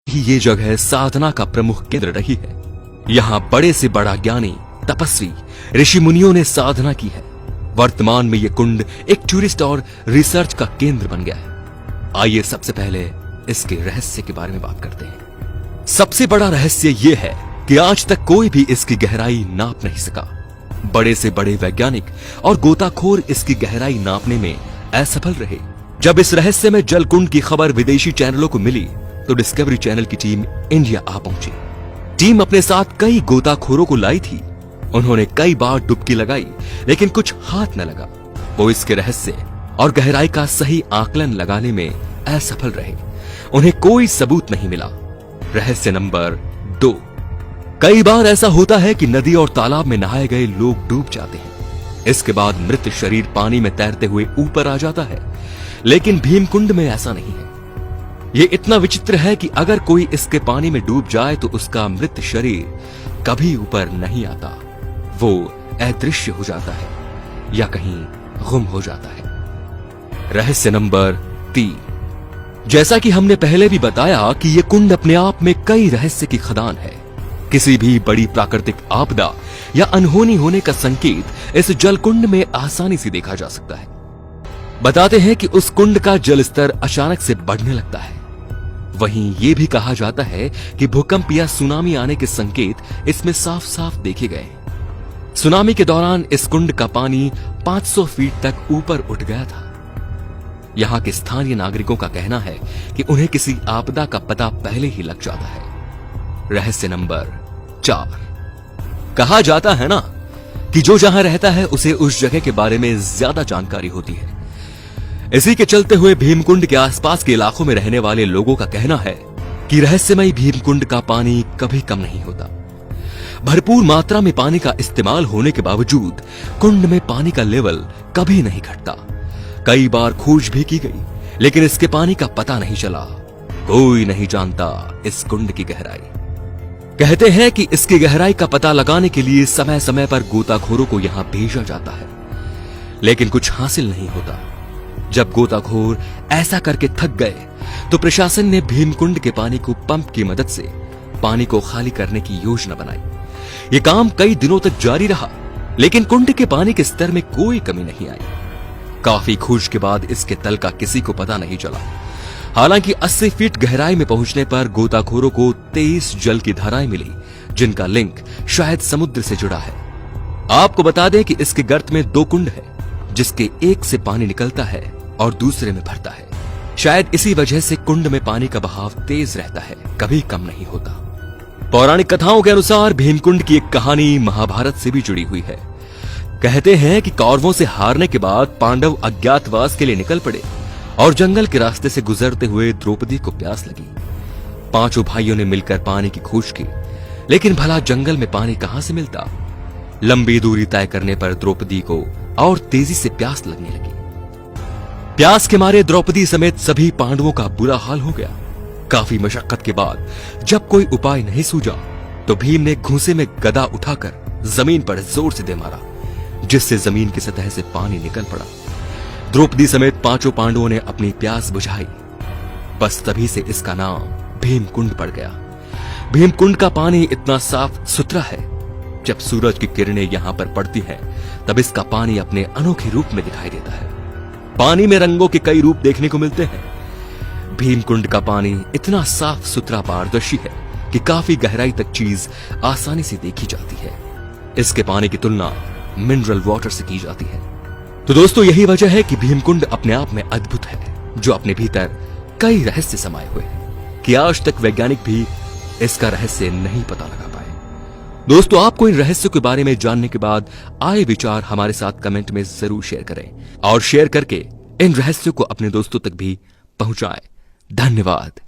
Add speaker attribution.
Speaker 1: ही ये जगह साधना का प्रमुख केंद्र रही है। यहाँ बड़े से बड़ा ज्ञानी, तपस्वी, ऋषि मुनियों ने साधना की है। वर्तमान में ये कुंड एक टूरिस्ट और रिसर्च का केंद्र बन गया है। आइए सबसे पहले इसके रहस्य के बारे में बात करते हैं। सबसे बड़ा रहस्य ये है कि आज तक कोई भी इसकी गहराई नाप नहीं सका। बड़े से बड़े वैज्ञानिक और गोताखोर इसकी गहराई नापने में असफल रहे। जब इस रहस्य में जल कुंड की खबर विदेशी चैनलों को मिली तो डिस्कवरी चैनल की टीम इंडिया आ पहुंची। टीम अपने साथ कई गोताखोरों को लाई थी। उन्होंने कई बार डुबकी लगाई लेकिन कुछ हाथ न लगा। वो इसके रहस्य और गहराई का सही आकलन लगाने में असफल रहे। उन्हें कोई सबूत नहीं मिला। रहस्य नंबर 2। कई बार ऐसा होता है कि नदी और तालाब में नहाए गए लोग डूब जाते हैं। इसके बाद मृत शरीर पानी में तैरते हुए ऊपर आ जाता है, लेकिन भीमकुंड में ऐसा नहीं है। ये इतना विचित्र है कि अगर कोई इसके पानी में डूब जाए तो उसका मृत शरीर कभी ऊपर नहीं आता। वो अदृश्य हो जाता है या कहीं गुम हो जाता है। रहस्य नंबर 3। जैसा कि हमने पहले भी बताया कि ये कुंड अपने आप में कई रहस्य की खदान है। किसी भी बड़ी प्राकृतिक आपदा या अनहोनी होने का संकेत इस जल कुंड में आसानी से देखा जा सकता है। बताते हैं कि उस कुंड का जल स्तर अचानक से बढ़ने लगता है। वहीं ये भी कहा जाता है कि भूकंप या सुनामी आने के संकेत इसमें साफ साफ देखे गए। सुनामी के दौरान इस कुंड का पानी 500 फीट तक ऊपर उठ गया था। यहां के स्थानीय नागरिकों का कहना है कि उन्हें किसी आपदा का पता पहले ही लग जाता है। रहस्य नंबर 4। कहा जाता है ना कि जो जहां रहता है उसे उस जगह के बारे में ज्यादा जानकारी होती है। इसी के चलते हुए भीमकुंड के आसपास के इलाकों में रहने वाले लोगों का कहना है कि रहस्यमयी भीमकुंड का पानी कभी कम नहीं होता। भरपूर मात्रा में पानी का इस्तेमाल होने के बावजूद कुंड में पानी का लेवल कभी नहीं घटता। कई बार खोज भी की गई लेकिन इसके पानी का पता नहीं चला। कोई नहीं जानता इस कुंड की गहराई। कहते हैं कि इसकी गहराई का पता लगाने के लिए समय समय पर गोताखोरों को यहां भेजा जाता है, लेकिन कुछ हासिल नहीं होता। जब गोताखोर ऐसा करके थक गए तो प्रशासन ने भीमकुंड के पानी को पंप की मदद से पानी को खाली करने की योजना बनाई। ये काम कई दिनों तक जारी रहा लेकिन कुंड के पानी के स्तर में कोई कमी नहीं आई। काफी खोज के बाद इसके तल का किसी को पता नहीं चला। हालांकि 80 फीट गहराई में पहुंचने पर गोताखोरों को 23 जल की धाराएं मिली, जिनका लिंक शायद समुद्र से जुड़ा है। आपको बता दें कि इसके गर्त में 2 कुंड है, जिसके एक से पानी निकलता है और दूसरे में भरता है। शायद इसी वजह से कुंड में पानी का बहाव तेज रहता है, कभी कम नहीं होता। पौराणिक कथाओं के अनुसार भीमकुंड की एक कहानी महाभारत से भी जुड़ी हुई है। कहते हैं कि कौरवों से हारने के बाद पांडव अज्ञातवास के लिए निकल पड़े और जंगल के रास्ते से गुजरते हुए द्रौपदी को प्यास लगी। 5 भाइयों ने मिलकर पानी की खोज की, लेकिन भला जंगल में पानी कहां से मिलता। लंबी दूरी तय करने पर द्रौपदी को और तेजी से प्यास लगने लगी। प्यास के मारे द्रौपदी समेत सभी पांडवों का बुरा हाल हो गया। काफी मशक्कत के बाद जब कोई उपाय नहीं सूझा तो भीम ने घूंसे में गदा उठाकर जमीन पर जोर से दे मारा, जिससे जमीन की सतह से पानी निकल पड़ा। द्रौपदी समेत 5 पांडवों ने अपनी प्यास बुझाई। बस तभी से इसका नाम भीमकुंड पड़ गया। भीमकुंड का पानी इतना साफ सुथरा है, जब सूरज की किरणें यहां पर पड़ती हैं, तब इसका पानी अपने अनोखे रूप में दिखाई देता है। पानी में रंगों के कई रूप देखने को मिलते हैं। भीमकुंड का पानी इतना साफ सुथरा पारदर्शी है कि काफी गहराई तक चीज आसानी से देखी जाती है। इसके पानी की तुलना मिनरल वाटर से की जाती है। तो दोस्तों, यही वजह है कि भीमकुंड अपने आप में अद्भुत है, जो अपने भीतर कई रहस्य समाये हुए हैं कि आज तक वैज्ञानिक भी इसका रहस्य नहीं पता लगा पाए। दोस्तों, आपको इन रहस्यों के बारे में जानने के बाद आए विचार हमारे साथ कमेंट में जरूर शेयर करें और शेयर करके इन रहस्यों को अपने दोस्तों तक भी पहुंचाएं। धन्यवाद।